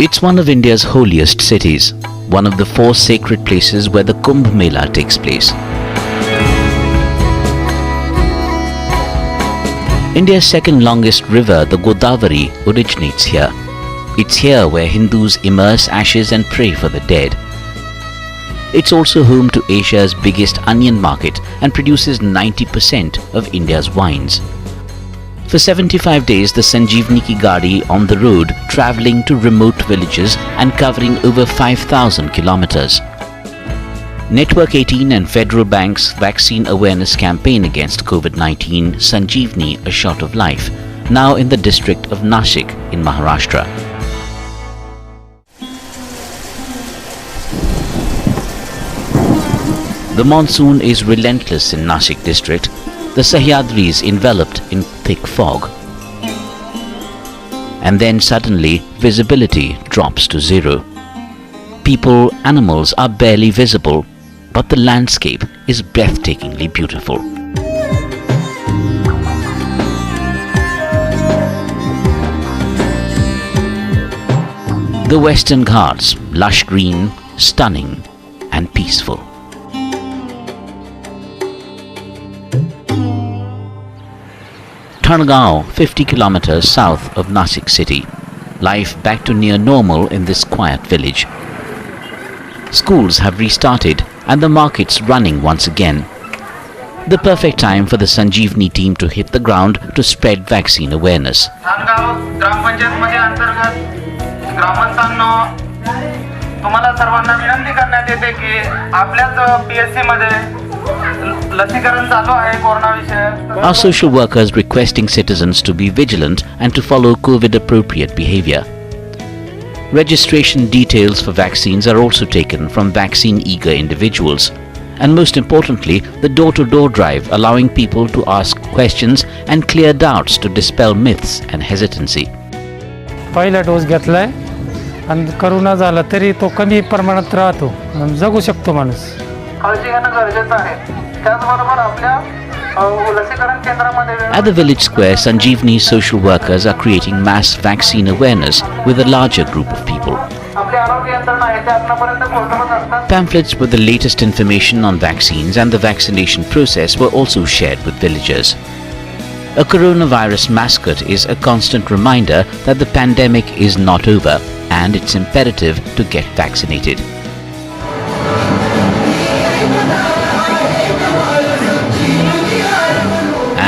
It's one of India's holiest cities, one of the 4 sacred places where the Kumbh Mela takes place. India's second longest river, the Godavari, originates here. It's here where Hindus immerse ashes and pray for the dead. It's also home to Asia's biggest onion market and produces 90% of India's wines. For 75 days, the Sanjeevani ki Gadi on the road, travelling to remote villages and covering over 5,000 kilometers. Network 18 and Federal Bank's vaccine awareness campaign against COVID-19, Sanjeevani, a shot of life, now in the district of Nashik in Maharashtra. The monsoon is relentless in Nashik district. The Sahyadris enveloped in thick fog. And then suddenly visibility drops to 0. People, animals are barely visible, but the landscape is breathtakingly beautiful. The Western Ghats, lush green, stunning and peaceful. Nagaon, 50 kilometers south of Nashik city. Life back to near normal in this quiet village. Schools have restarted and the markets running once again. The perfect time for the Sanjeevani team to hit the ground to spread vaccine awareness. Our social workers requesting citizens to be vigilant and to follow COVID-appropriate behavior. Registration details for vaccines are also taken from vaccine-eager individuals. And most importantly, the door-to-door drive allowing people to ask questions and clear doubts to dispel myths and hesitancy. पहिला डोस घेतलाय आणि corona झाला तरी तो कमी प्रमाणात राहतो जगू शकतो माणूस काळजी घेणं गरजेचं आहे त्याचबरोबर आपल्या लसीकरण केंद्रामध्ये At the village square, Sanjeevani social workers are creating mass vaccine awareness with a larger group of people. Pamphlets with the latest information on vaccines and the vaccination process were also shared with villagers. A coronavirus mascot is a constant reminder that the pandemic is not over and it's imperative to get vaccinated.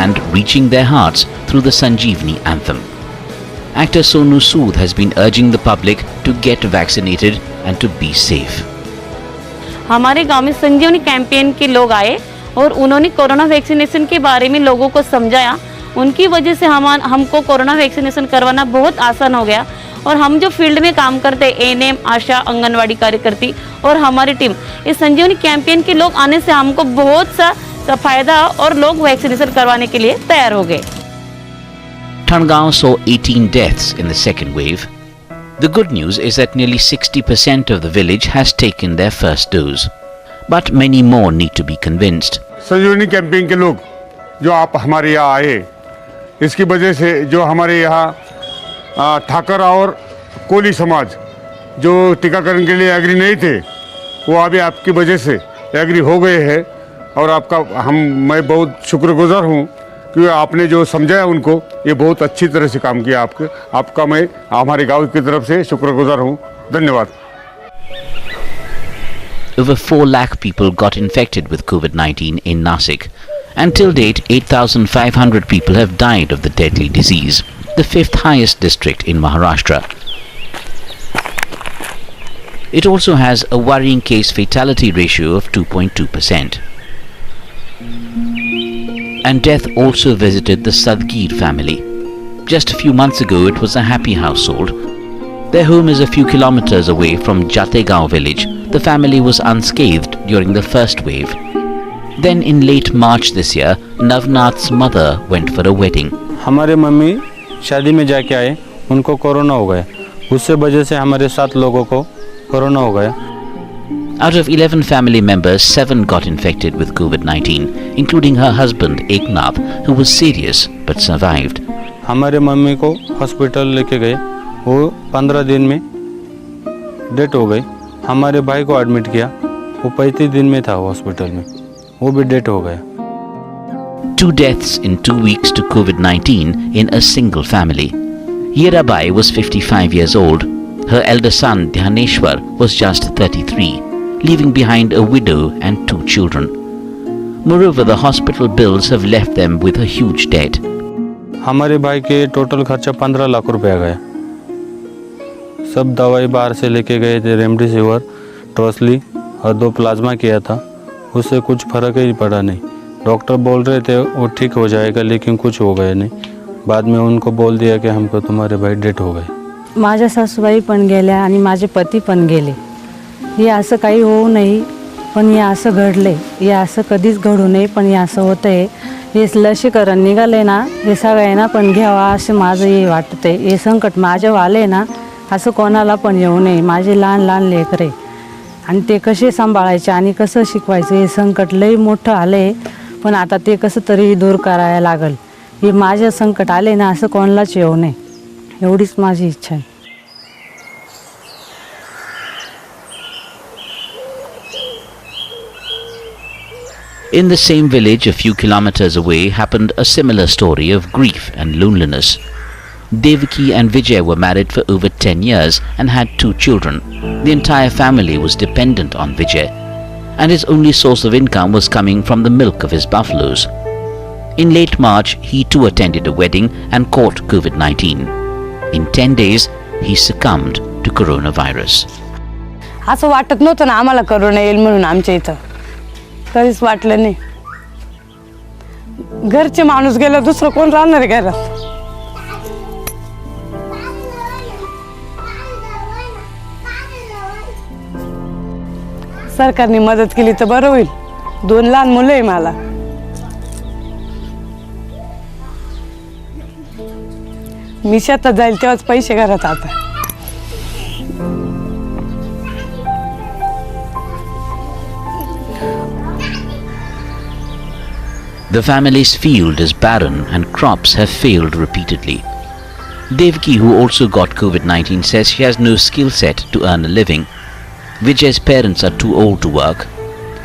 And reaching their hearts through the Sanjeevani anthem. Actor Sonu Sood has been urging the public to get vaccinated and to be safe. हमारे गांव में संजीवनी campaign के लोग आए और उन्होंने corona vaccination के बारे में लोगों को समझाया. उनकी वजह से हमको कोरोना वैक्सीनेशन करवाना बहुत आसान हो गया और हम जो फील्ड में काम करते हैं एएनएम, आशा, आंगनवाड़ी कार्यकर्ती और हमारी टीम इस संजीवनी कैंपेन के लोग आने से हमको बहुत सा फायदा और लोग वैक्सीनेशन करवाने के लिए तैयार हो गए. Nagaon saw 18 deaths in the second wave. The good news is that nearly 60% of the village has taken their first dose. But many more need to be convinced. Sanjeevani campaign के लोग जो आप हमारे यहाँ आए, इसकी वजह से जो हमारे यहाँ ठाकर और कोली समाज जो टीकाकरण के लिए एग्री नहीं थे, वो अभी आपकी वजह से एग्री हो गए हैं और मैं बहुत शुक्रगुजार हूँ कि आपने जो समझाया उनको ये बहुत अच्छी तरह से काम किया. आपका मैं हमारे गांव की तरफ से शुक्रगुजार हूँ. धन्यवाद. Over 4 lakh people got infected with COVID-19 in Nashik. Until date, 8,500 people have died of the deadly disease, the 5th highest district in Maharashtra. It also has a worrying case fatality ratio of 2.2%. And death also visited the Sadgir family. Just a few months ago, it was a happy household. Their home is a few kilometers away from Jagiroad village. The family was unscathed during the first wave. Then in late March this year, Navnath's mother went for a wedding. हमारे mummy शादी में जाके आए, उनको corona हो गया. उससे वजह से हमारे 7 लोगों को कोरोना हो गया. Out of 11 family members, 7 got infected with COVID-19, including her husband Eknath, who was serious but survived. हमारे मम्मी को हॉस्पिटल लेके गए, वो 15 दिन में डेथ हो गई. हमारे भाई को एडमिट किया, वो 35 दिन में था हॉस्पिटल में, वो भी डेथ हो गया. 2 deaths in 2 weeks to COVID-19 in a single family. Yerabai was 55 years old. Her elder son Dhyaneshwar was just 33, leaving behind a widow and 2 children. Moreover, the hospital bills have left them with a huge debt. हमारे भाई के total खर्चा 15 लाख रुपया गया. सब दवाई बाहर से लेके गए थे, रेमडेसिविर, टॉसली और 2 प्लाज्मा किया था, उससे कुछ फर्क ही पड़ा नहीं. डॉक्टर बोल रहे थे वो ठीक हो जाएगा, लेकिन कुछ हो गया नहीं. बाद में उनको बोल दिया कि हमको तुम्हारे भाई डेथ हो गए. माझ्या सासूबाई पण गेल्या आणि माझे पती पण गेले. हे असं काही होऊ नये, पण हे असं घडले. हे असं कधीच घडू नये, पण हे असं होतं आहे. हे लसीकरण निघाले ना, हे सगळ्यांना पण घ्यावा असं माझं हे वाटतं आहे. हे संकट माझ्या आले ना, असं कोणाला पण येऊ नये. माझे लहान लहान लेकरे आणि ते कसे सांभाळायचे आणि कसं शिकवायचं, हे संकट लई मोठं आलं आहे. पण आता ते कसं तरी दूर करायला लागेल. हे माझ्या संकट आले ना, असं कोणालाच येऊ नये, एवढीच माझी इच्छा आहे. In the same village a few kilometers away happened a similar story of grief and loneliness. Devaki and Vijay were married for over 10 years and had 2 children. The entire family was dependent on Vijay, and his only source of income was coming from the milk of his buffaloes. In late March, he too attended a wedding and caught COVID-19. In 10 days, he succumbed to coronavirus. असं वाटत नव्हतं ना आम्हाला corona येईल म्हणून आमच्या इथं, कधीच वाटलं नाही. घरचे माणूस गेलं, दुसरं कोण राहणार घरात. सरकारने मदत केली तर बरं होईल. 2 लहान मुलं आहे मला. मी शेतात जाईल तेव्हाच पैसे घरात. आता The family's field is barren and crops have failed repeatedly. Devaki, who also got COVID-19, says she has no skill set to earn a living. Vijay's parents are too old to work.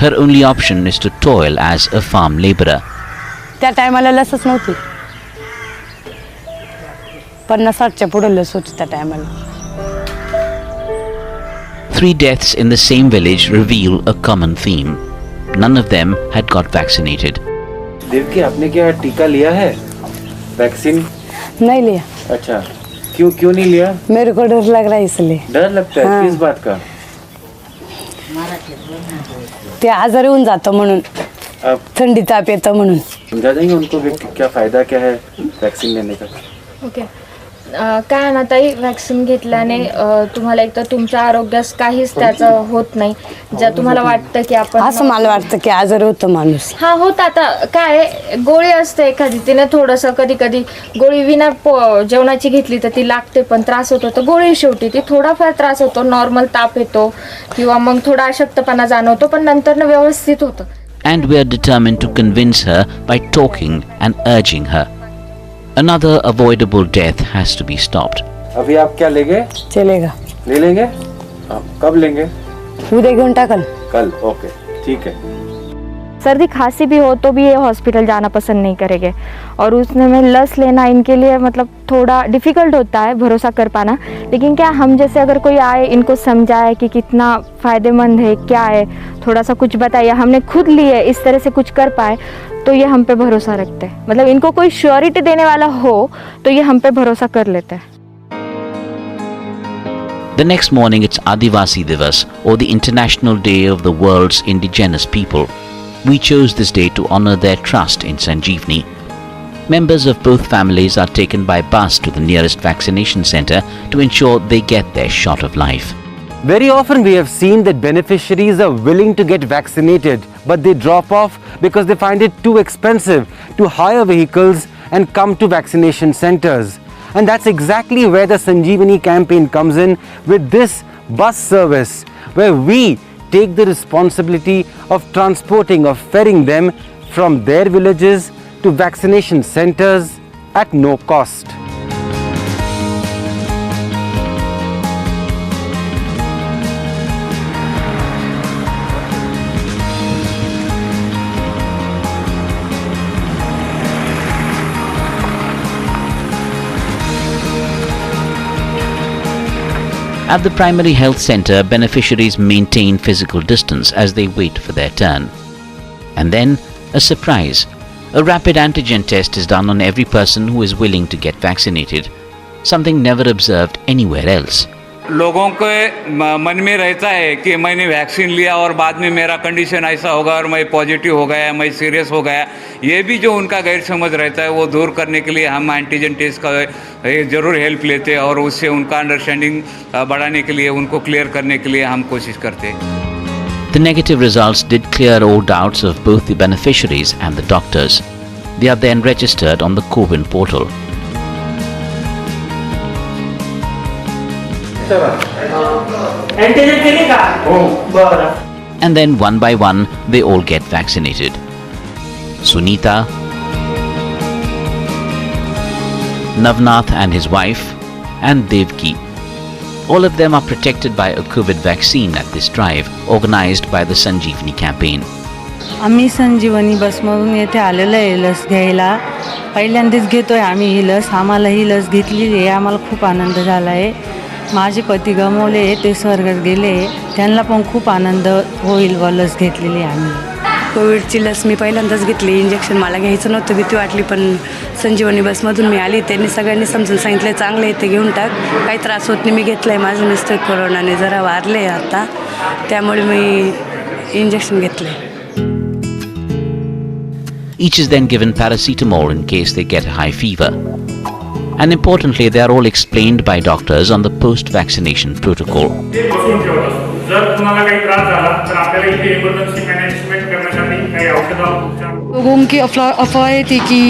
Her only option is to toil as a farm laborer. त्या टायमाला लसच नव्हती. 50-60च्या पुढे लस होती त्या टायमाला. 3 deaths in the same village reveal a common theme. None of them had got vaccinated. Devaki, आपने क्या टीका लिया है, वैक्सीन? नहीं लिया. अच्छा, क्यों नहीं लिया? मेरे को डर लग रहा है इसलिए. डर लगता है? किस बात का? ते आजारी होऊन जातं म्हणून, थंडी ताप येतं म्हणून. समझा देंगे उनको क्या फायदा क्या है वैक्सीन लेने का? ओके. काय आहे ना ताई, वॅक्सिन घेतल्याने तुम्हाला एक तर तुमच्या आरोग्यास काहीच त्याचं होत नाही. जर तुम्हाला वाटतं की आपण, असं मला वाटतं की आजारी होतं माणूस. हा होत. आता काय गोळी असते एखादी, तिने थोडंसं कधी कधी गोळी विना जेवणाची घेतली तर ती लागते, पण त्रास होतो. तर गोळी शेवटी ती थोडाफार त्रास होतो, नॉर्मल ताप येतो किंवा मग थोडा अशक्तपणा जाणवतो, पण नंतर व्यवस्थित होतं. And we are determined to convince her by talking and urging her. Another avoidable death has to be stopped. अभी आप क्या लेंगे? चलेगा. ले लेंगे? कब लेंगे? उद्या घेऊन टाकल. कल. ओके, ठीक है. सर्दी खांसी भी हो तो भी ये हॉस्पिटल जाना पसंद नहीं करेंगे, और उसमें में लस लेना इनके लिए मतलब थोड़ा डिफ़िकल्ट होता है भरोसा कर पाना. लेकिन क्या हम जैसे अगर कोई आए, इनको समझाए कि कितना फ़ायदेमंद है, क्या है, थोड़ा सा कुछ बताइए, हमने खुद लिए इस तरह से कुछ कर पाए, तो ये हम पे भरोसा रखते हैं. मतलब इनको कोई श्योरिटी देने वाला हो तो ये हम पे भरोसा कर लेते हैं. The next morning it's Adivasi Divas, or the International Day of the world's indigenous people. We chose this day to honor their trust in Sanjeevani. Members of both families are taken by bus to the nearest vaccination center to ensure they get their shot of life. Very often we have seen that beneficiaries are willing to get vaccinated, but they drop off because they find it too expensive to hire vehicles and come to vaccination centers. And that's exactly where the Sanjeevani campaign comes in with this bus service, where we take the responsibility of transporting or ferrying them from their villages to vaccination centers at no cost. At the primary health center, beneficiaries maintain physical distance as they wait for their turn. And then, a surprise. A rapid antigen test is done on every person who is willing to get vaccinated, something never observed anywhere else. लोगों के मन में रहता है कि मैंने vaccine लिया और बाद में मेरा कंडीशन ऐसा होगा और मैं पॉजिटिव हो गया, मैं सीरियस हो गया, ये भी जो उनका गैर समझ रहता है वो दूर करने के लिए हम एंटीजन टेस्ट का ज़रूर हेल्प लेते हैं और उससे उनका अंडरस्टैंडिंग बढ़ाने के लिए, उनको क्लियर करने के लिए हम कोशिश करते हैं. The negative results did clear all doubts of both the beneficiaries and the doctors. They are then registered on the CoWIN portal. And then one by one they all get vaccinated. Sunita, Navnath and his wife, and Devki. All of them are protected by a COVID vaccine at this drive organized by the Sanjeevani campaign. आम्ही संजीवनी बसमधून येथे आलेलो आहे लस घ्यायला. पहिल्यांदाच घेतोय आम्ही ही लस. आम्हाला ही लस घेतलेली आहे. आम्हाला खूप आनंद झाला आहे. माझे पती गमावले, ते स्वर्गात गेले, त्यांना पण खूप आनंद होईल व लस घेतलेली आम्ही. कोविडची लस मी पहिल्यांदाच घेतली. इंजेक्शन मला घ्यायचं नव्हतं, भीती वाटली, पण संजीवनी बसमधून मी आली. त्यांनी सगळ्यांनी समजून सांगितलं चांगलं आहे ते घेऊन टाक, काही त्रास होत नाही. मी घेतलं आहे. माझं मिस्टर कोरोनाने जरा वारले आता, त्यामुळे मी इंजेक्शन घेतलं आहे. Each is then given paracetamol in case they get a high fever. And importantly, they are all explained by doctors on the post-vaccination protocol. लोगों की अफवाहें थी कि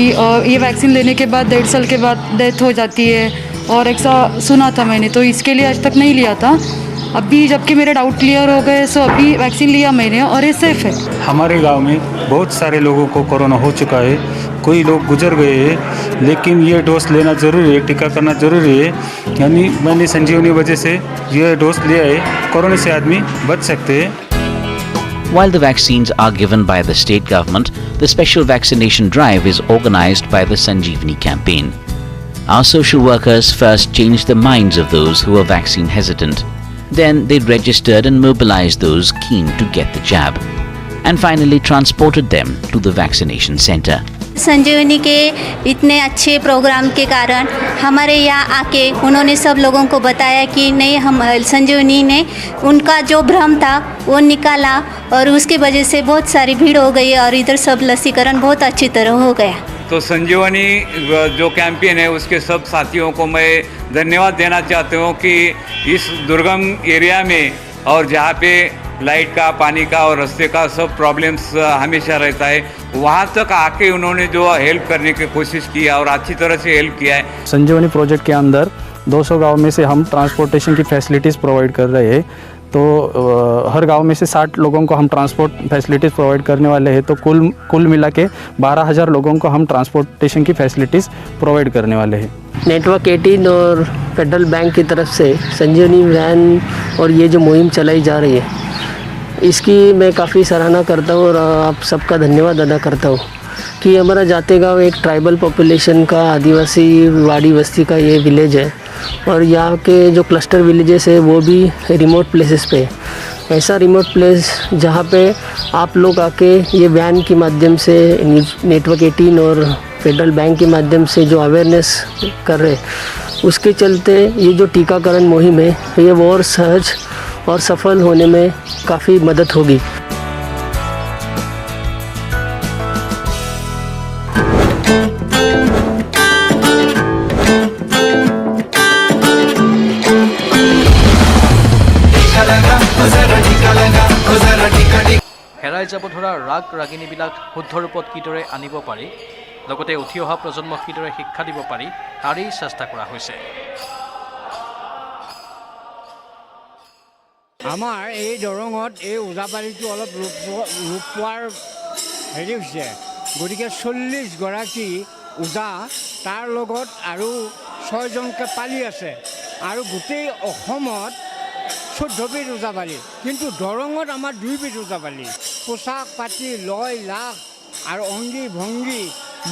ये वैक्सीन लेने के बाद 1.5 साल के बाद डेथ हो जाती है और ऐसा सुना था मैंने, तो इसके लिए आज तक नहीं लिया था. अभी जबकि मेरे डाउट क्लियर हो गए, सो अभी वैक्सीन लिया मैंने और ये सेफ है. हमारे गांव में बहुत सारे लोगों को कोरोना हो चुका है, कोई लोग गुजर गए हैं, लेकिन ये डोज लेना ज़रूरी है, टीका करना ज़रूरी है. यानी मैंने संजीवनी वजह से ये डोज लिया है, कोरोना से आदमी बच सकते हैं. While the vaccines are given by the state government, the special vaccination drive is organized by the Sanjeevani campaign. Our social workers first changed the minds of those who were vaccine hesitant. Then they registered and mobilized those keen to get the jab, and finally transported them to the vaccination center. संजीवनी के इतने अच्छे programme के कारण हमारे यहाँ आके उन्होंने सब लोगों को बताया कि नहीं, हम संजीवनी ने उनका जो भ्रम था वो निकाला और उसकी वजह से बहुत सारी भीड़ हो गई और इधर सब लसीकरण बहुत अच्छी तरह हो गया. तो संजीवनी जो कैंपेन है उसके सब साथियों को मैं धन्यवाद देना चाहता हूँ कि इस दुर्गम एरिया में और जहाँ पे लाइट का, पानी का और रास्ते का सब प्रॉब्लम्स हमेशा रहता है, वहाँ तक आके उन्होंने जो हेल्प करने की कोशिश किया और अच्छी तरह से हेल्प किया है. संजीवनी प्रोजेक्ट के अंदर 200 गांव में से हम ट्रांसपोर्टेशन की फैसिलिटीज़ प्रोवाइड कर रहे हैं. तो हर गांव में से 60 लोगों को हम ट्रांसपोर्ट फैसिलिटीज़ प्रोवाइड करने वाले हैं. तो कुल मिला के 12,000 लोगों को हम ट्रांसपोर्टेशन की फैसिलिटीज़ प्रोवाइड करने वाले हैं. नेटवर्क 18 और फेडरल बैंक की तरफ से संजीवनी वैन और ये जो मुहिम चलाई जा रही है, इसकी मैं काफ़ी सराहना करता हूँ और आप सबका धन्यवाद अदा करता हूँ कि हमारा जाते गाँव एक ट्राइबल पॉपुलेशन का, आदिवासी वाड़ी बस्ती का ये विलेज है और यहाँ के जो क्लस्टर विलेजेस है वो भी रिमोट प्लेसेस पे. ऐसा रिमोट प्लेस जहाँ पे आप लोग आके ये वैन के माध्यम से, नेटवर्क 18 और फेडरल बैंक के माध्यम से जो अवेयरनेस कर रहे, उसके चलते ये जो टीकाकरण मुहिम है ये और सहज और सफल होने में काफ़ी मदद होगी. হেৰাই যাব ধৰা ৰাগ ৰাগিনীবিলাক শুদ্ধ ৰূপত কিদৰে আনিব পাৰি, লগতে উঠি অহা প্ৰজন্মক কিদৰে শিক্ষা দিব পাৰি, তাৰেই চেষ্টা কৰা হৈছে. আমাৰ এই দৰঙত এই ওজাপালিটো অলপ ৰূপ পোৱাৰ হেৰি হৈছে গতিকে 40গৰাকী ওজা তাৰ লগত আৰু 6জনকৈ পালি আছে আৰু গোটেই অসমত 14বিধ ওজাপালি কিন্তু দৰঙত আমাৰ 2বিধ ওজাপালি পোচাক পাতি লয় লাখ আৰু অংগী ভংগী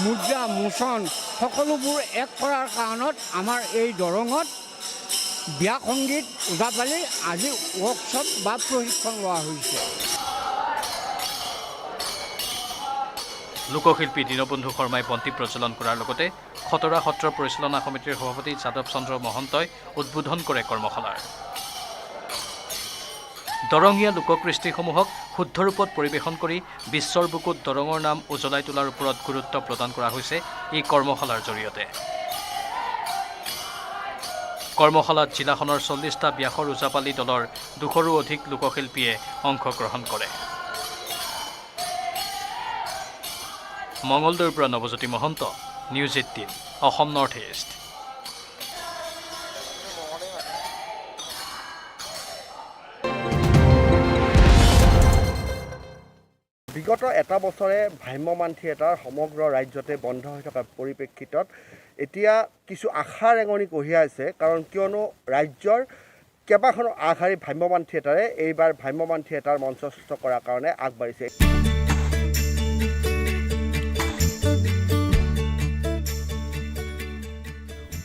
মুদ্ৰা মোচন সকলোবোৰ এক কৰাৰ কাৰণত আমাৰ এই দৰঙত বিয়া সংগীত ওজাপালি আজি ৱৰ্কশ্বপ বা প্ৰশিক্ষণ লোৱা হৈছে। লোকশিল্পী দীনবন্ধু শৰ্মাই বন্তি প্ৰজ্বলন কৰাৰ লগতে খতৰা সত্ৰ পৰিচালনা সমিতিৰ সভাপতি যাদৱ চন্দ্ৰ মহন্তই উদ্বোধন কৰে কৰ্মশালাৰ। দৰঙীয়া লোককৃষ্টিসমূহক শুদ্ধ ৰূপত পৰিৱেশন কৰি বিশ্বৰ বুকুত দৰঙৰ নাম উজ্বলাই তোলাৰ ওপৰত গুৰুত্ব প্ৰদান কৰা হৈছে এই কৰ্মশালাৰ জৰিয়তে। কৰ্মশালাত জিলাখনৰ 40টা ব্যাসৰ ওজাপালি দলৰ 200ৰো অধিক লোকশিল্পীয়ে অংশগ্ৰহণ কৰে। মঙলদৈৰ পৰা নৱজ্যোতি মহন্ত, নিউজ 18 অসম নৰ্থ ইষ্ট। বিগত এটা বছৰে ভ্ৰাম্যমাণ থিয়েটাৰ সমগ্ৰ ৰাজ্যতে বন্ধ হৈ থকাৰ পৰিপ্ৰেক্ষিতত এতিয়া কিছু আশাৰ ৰেঙনি কঢ়িয়াইছে কাৰণ কিয়নো ৰাজ্যৰ কেইবাখনো আগশাৰী ভ্ৰাম্যমাণ থিয়েটাৰে এইবাৰ ভ্ৰাম্যমাণ থিয়েটাৰ মঞ্চস্থ কৰাৰ কাৰণে আগবাঢ়িছে।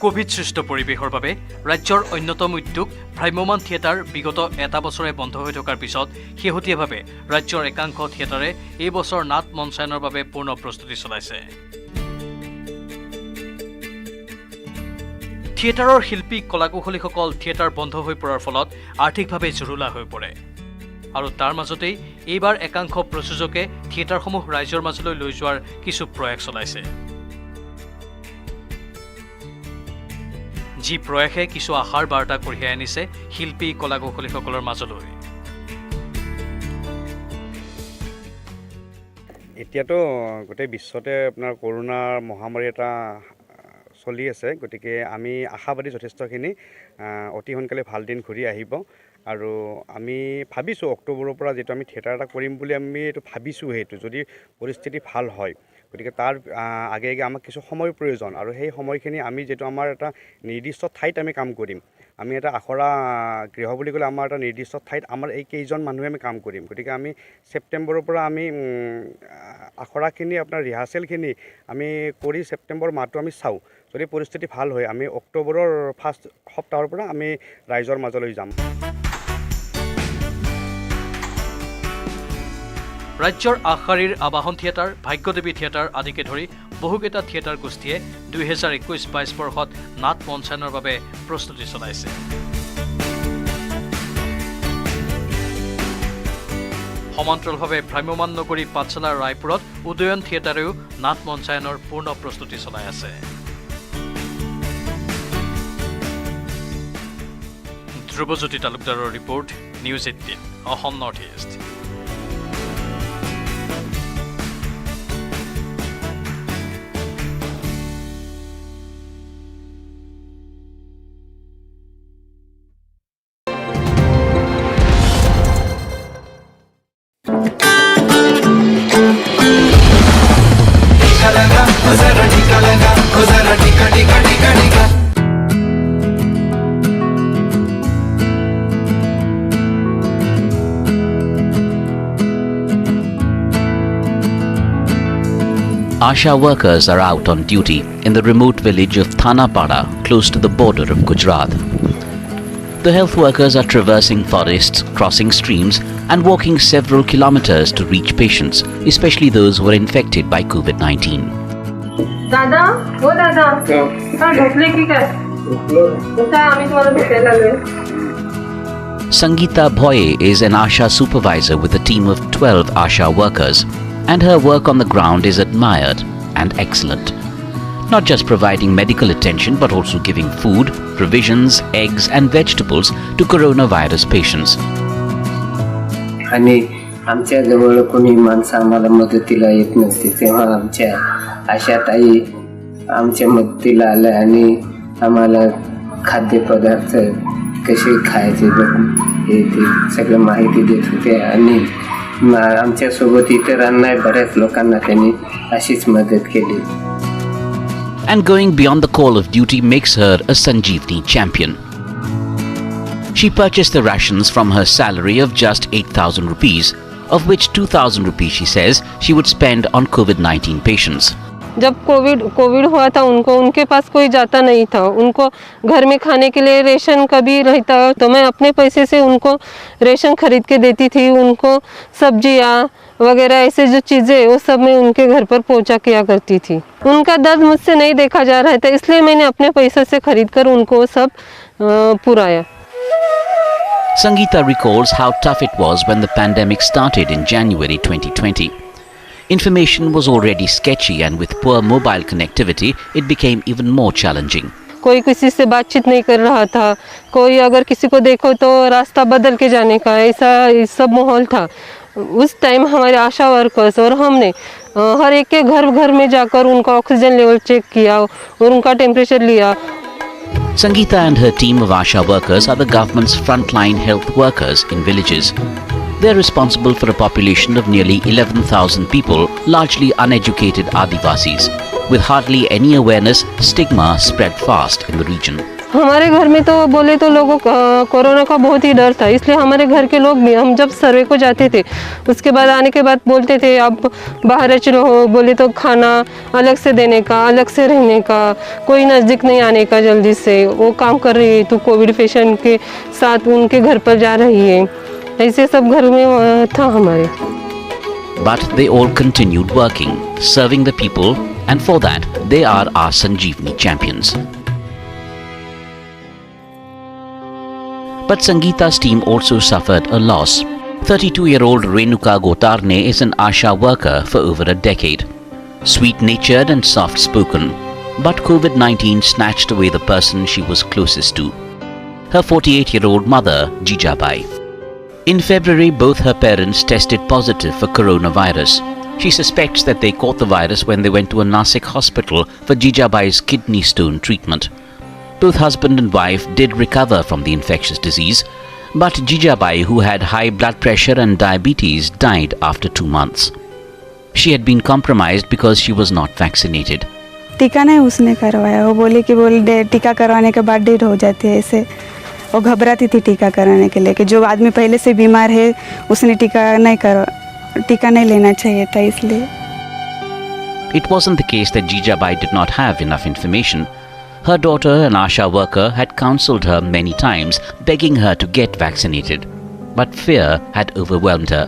কোভিড সৃষ্ট পৰিৱেশৰ বাবে ৰাজ্যৰ অন্যতম উদ্যোগ ভ্ৰাম্যমাণ থিয়েটাৰ বিগত এটা বছৰে বন্ধ হৈ থকাৰ পিছত শেহতীয়াভাৱে ৰাজ্যৰ একাংশ থিয়েটাৰে এই বছৰ নাট মঞ্চায়নৰ বাবে পূৰ্ণ প্ৰস্তুতি চলাইছে। থিয়েটাৰৰ শিল্পী কলাকুশলীসকল থিয়েটাৰ বন্ধ হৈ পৰাৰ ফলত আৰ্থিকভাৱে জুৰুলা হৈ পৰে আৰু তাৰ মাজতেই এইবাৰ একাংশ প্ৰযোজকে থিয়েটাৰসমূহ ৰাইজৰ মাজলৈ লৈ যোৱাৰ কিছু প্ৰয়াস চলাইছে। যি প্ৰয়াসে কিছু আশাৰ বাৰ্তা কঢ়িয়াই আনিছে শিল্পী কলাকুশলীসকলৰ মাজলৈ। এতিয়াতো গোটেই বিশ্বতে আপোনাৰ কৰোনাৰ মহামাৰী এটা চলি আছে, গতিকে আমি আশাবাদী যথেষ্টখিনি অতি সোনকালে ভাল দিন ঘূৰি আহিব আৰু আমি ভাবিছোঁ অক্টোবৰৰ পৰা যিটো আমি থিয়েটাৰ এটা কৰিম বুলি আমি এইটো ভাবিছোঁ, সেইটো যদি পৰিস্থিতি ভাল হয় গতিকে তাৰ আগে আগে আমাক কিছু সময়ৰ প্ৰয়োজন আৰু সেই সময়খিনি আমি যিটো আমাৰ এটা নিৰ্দিষ্ট ঠাইত আমি কাম কৰিম। আমি এটা আখৰা গৃহ বুলি ক'লে আমাৰ এটা নিৰ্দিষ্ট ঠাইত আমাৰ এই কেইজন মানুহে আমি কাম কৰিম। গতিকে আমি ছেপ্টেম্বৰৰ পৰা আমি আখৰাখিনি আপোনাৰ ৰিহাৰ্চেলখিনি আমি কৰি ছেপ্টেম্বৰ মাহটো আমি চাওঁ। যদি পৰিস্থিতি ভাল হয় আমি অক্টোবৰৰ ফাৰ্ষ্ট সপ্তাহৰ পৰা আমি ৰাইজৰ মাজলৈ যাম। ৰাজ্যৰ আগশাৰীৰ আবাহন থিয়েটাৰ, ভাগ্যদেৱী থিয়েটাৰ আদিকে ধৰি বহুকেইটা থিয়েটাৰ গোষ্ঠীয়ে 2021-22 বৰ্ষত নাট মঞ্চায়নৰ বাবে প্ৰস্তুতি চলাইছে। সমান্তৰালভাৱে ভ্ৰাম্যমাণ নগৰী পাঠশালাৰ ৰায়পুৰত উদয়ন থিয়েটাৰেও নাট মঞ্চায়নৰ পূৰ্ণ প্ৰস্তুতি চলাই আছে। ধ্ৰুৱজ্যোতি তালুকদাৰৰ report, news 18 Assam north East. Asha workers are out on duty in the remote village of Thanapada, close to the border of Gujarat. The health workers are traversing forests, crossing streams, and walking several kilometers to reach patients, especially those who are infected by COVID-19. Dada, oh Dada, ढोकले की क्या? आम्ही तुम्हाला भेटायला आलोय. Sangeeta Bhoye is an Asha supervisor with a team of 12 Asha workers, and her work on the ground is admired and excellent. Not just providing medical attention but also giving food, provisions, eggs and vegetables to coronavirus patients. आणि आमच्या जवळ कोणी माणसं आम्हाला मदतीला येत नसते तेव्हा आमच्या आशाताई आमच्या मदतीला आल्या आणि आम्हाला खाद्यपदार्थ कशी खायचे हे ते सगळं माहिती देत होते आणि आमच्यासोबत इतरांना बऱ्याच लोकांना त्यांनी अशीच मदत केली. And going beyond the call of duty makes her a Sanjeevani champion. She purchased the rations from her salary of just 8,000 rupees, of which 2,000 rupees she says she would spend on COVID-19 patients. जब Covid हुआ था उनके पास कोई जाता नहीं था, उनको घर में खाने के लिए रेशन कभी रहता तो मैं अपने पैसे से उनको रेशन खरीद के देती थी. उनको सब्जियाँ वगैरह ऐसे जो चीज़ें वो सब मैं उनके घर पर पहुंचा किया करती थी. उनका दर्द मुझसे नहीं देखा जा रहा था, इसलिए मैंने अपने पैसे से खरीद कर उनको सब पुराया. Sangeeta recalls how tough it was when the pandemic started in January 2020. Information was already sketchy, and with poor mobile connectivity, it became even more challenging. कोई किसी से बातचीत नहीं कर रहा था, कोई अगर किसी को देखो तो रास्ता बदल के जाने का, ऐसा सब माहौल था. उस टाइम हमारे आशा वर्कर्स और हमने हर एक के घर में जाकर उनका ऑक्सीजन लेवल चेक किया और उनका टेम्परेचर लिया. Sangeeta and her team of Asha workers are the government's frontline health workers in villages. They are responsible for a population of nearly 11,000 people, largely uneducated Adivasis. With hardly any awareness, stigma spread fast in the region. हमारे घर में तो बोले तो लोगों का corona का बहुत ही डर था, इसलिए हमारे घर के लोग भी, हम जब सर्वे को जाते थे उसके बाद आने के बाद बोलते थे आप बाहर चलो हो, बोले तो खाना अलग से देने का, अलग से रहने का, कोई नज़दीक नहीं आने का, जल्दी से वो काम कर रही है तो कोविड पेशेंट के साथ उनके घर पर जा रही है, ऐसे सब घर में था हमारे. But they all continued working, serving the people, and for that they are our Sanjeevani champions. But Sangeeta's team also suffered a loss. 32-year-old Renuka Gotarne is an Asha worker for over a decade. Sweet-natured and soft-spoken, but COVID-19 snatched away the person she was closest to. Her 48-year-old mother, Jijabai. In February, both her parents tested positive for coronavirus. She suspects that they caught the virus when they went to a Nasik hospital for Jijabai's kidney stone treatment. Both husband and wife did recover from the infectious disease, but Jijabai, who had high blood pressure and diabetes, died after 2 months. She had been compromised because she was not vaccinated. टीका नहीं उसने करवाया, वो बोली कि टीका करवाने के बाद डेट हो जाती है, ऐसे वो घबराती थी टीका कराने के लिए कि जो आदमी पहले से बीमार है उसने टीका नहीं लेना चाहिए था, इसलिए. It wasn't the case that Jijabai did not have enough information. Her daughter, an Asha worker, had counselled her many times, begging her to get vaccinated. But fear had overwhelmed her.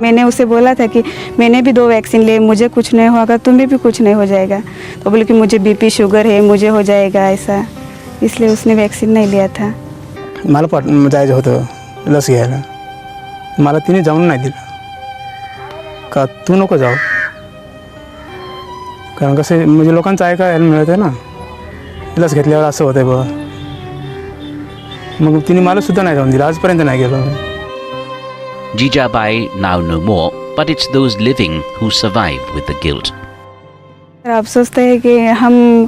मैंने उसे बोला था कि मैंने भी 2 vaccine ले, मुझे कुछ नहीं होगा, तुम्हें भी कुछ नहीं हो जाएगा. तो बोले कि मुझे बीपी शुगर है, मुझे हो जाएगा ऐसा, इसलिए उसने वैक्सीन नहीं लिया था. मला जायचं होतं लस घ्यायला, मला तिने जाऊन नाही दिलं का तू नको जाऊ, कारण कसं म्हणजे लोकांचं ऐकायला मिळतं ना, लस घेतल्यावर असं होतंय बघा, मग तिने मला सुद्धा नाही जाऊन दिलं, आजपर्यंत नाही गेलो. Jijabai now no more, but it's those living who survive with the guilt. अफसोस तो है कि हम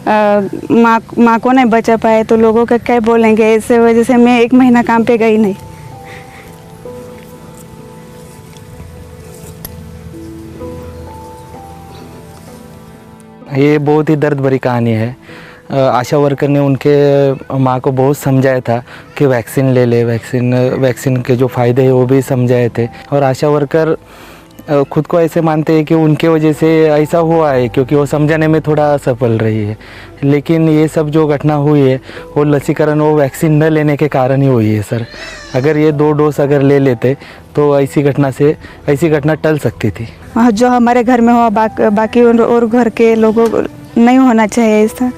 माँ को नहीं बचा पाए तो लोगों का क्या बोलेंगे, इस वजह से मैं 1 महीना काम पे गई नहीं. ये बहुत ही दर्द भरी कहानी है. आशा वर्कर ने उनके माँ को बहुत समझाया था कि वैक्सीन ले ले, वैक्सीन के जो फ़ायदे हैं वो भी समझाए थे. और आशा वर्कर खुद को ऐसे मानते हैं कि उनके वजह से ऐसा हुआ है क्योंकि वो समझाने में थोड़ा सफल रही है. लेकिन ये सब जो घटना हुई है वो लसीकरण, वो वैक्सीन न लेने के कारण ही हुई है सर. अगर ये 2 डोज अगर ले लेते तो ऐसी घटना टल सकती थी. जो हमारे घर में हुआ बाकी और घर के लोगों को नहीं होना चाहिए ऐसा,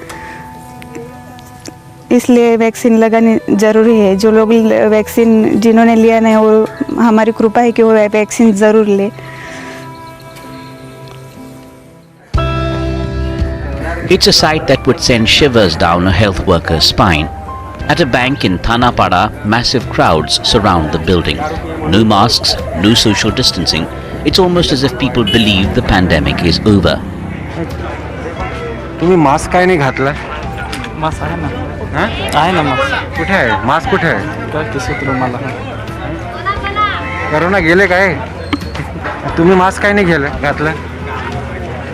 इसलिए वैक्सीन लगानी ज़रूरी है. जो लोग वैक्सीन जिन्होंने लिया नहीं, वो हमारी कृपा है कि वो वैक्सीन ज़रूर ले. It's a sight that would send shivers down a health worker's spine. At a bank in Thanapada, massive crowds surround the building. No masks, no social distancing. It's almost as if people believe the pandemic is over. तुम्ही mask काय नाही घातला? Mask आहे ना. आहे ना mask. कुठे आहे मास्क? कुठे आहे? काय किसूत रुमाला. करोना गेले काय? तुम्ही मास्क काय नाही घातलं?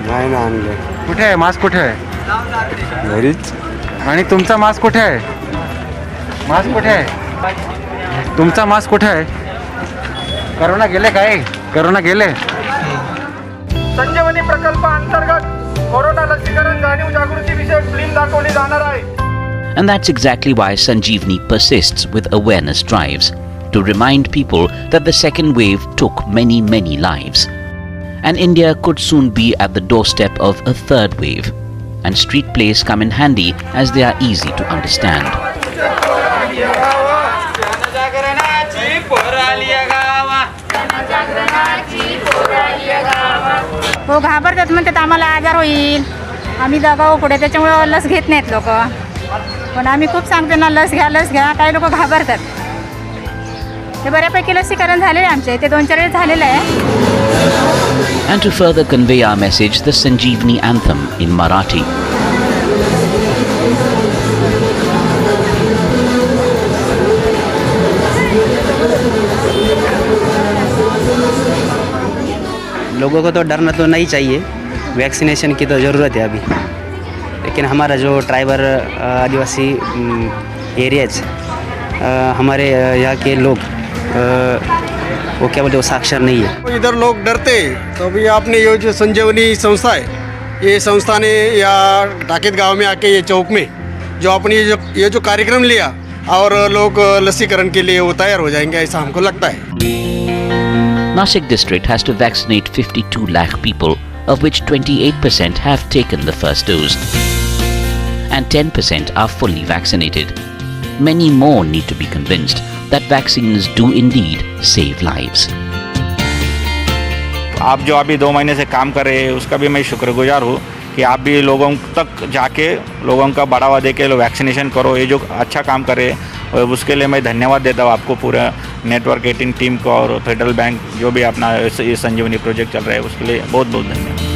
नाही ना आणलं. कुठे आहे मास्क? कुठे आहे? घरीच. आणि तुमचा मास्क कुठे आहे? मास्क कुठे आहे? तुमचा मास्क कुठे आहे? करोना गेले काय? करोना गेले. संजीवनी प्रकल्पाअंतर्गत कोरोना लसीकरण जाणीव जागृती विषयक फिल्म दाखवली जाणार आहे. And that's exactly why Sanjeevani persists with awareness drives, to remind people that the second wave took many, many lives. And India could soon be at the doorstep of a third wave. And street plays come in handy as they are easy to understand. हो घाबरतात म्हणतात आम्हाला आजार होईल, आम्ही दगाव पुढे त्याच्यामुळे लस घेत नाहीत लोक. पण आम्ही खूप सांगतो ना लस घ्या. काही लोक घाबरतात. ते बऱ्यापैकी लसीकरण झालेलं आहे आमच्या इथे 2-4 वेळेस झालेलं आहे. And to further convey our message, the Sanjeevani anthem in Marathi. लोगों को तो डरना तो नहीं चाहिए, वैक्सीनेशन की तो ज़रूरत है अभी. लेकिन हमारा जो ट्राइबल आदिवासी एरियाज हमारे यहाँ के लोग वो क्या बोलते, वो साक्षर नहीं है. इधर लोग डरते, तो अभी आपने ये जो संजीवनी संस्था है, ये संस्था ने या डाकेत गांव में आके ये चौक में जो अपनी ये जो कार्यक्रम लिया और लोग लसीकरण के लिए वो तैयार हो जाएंगे, ऐसा हमको लगता है. Nashik district has to vaccinate 52 lakh people, of which 28% have taken the first dose. And 10% are fully vaccinated. Many more need to be convinced that vaccines do indeed save lives. आप जो अभी 2 महीने से काम कर रहे हैं उसका भी मैं शुक्रगुजार हूँ कि आप भी लोगों तक जाके लोगों का बढ़ावा दे के वैक्सीनेशन करो. ये जो अच्छा काम कर रहे हैं और उसके लिए मैं धन्यवाद देता हूँ आपको, पूरा नेटवर्क 18 टीम को और फेडरल बैंक जो भी अपना ये संजीवनी प्रोजेक्ट चल रहा है उसके लिए बहुत बहुत धन्यवाद.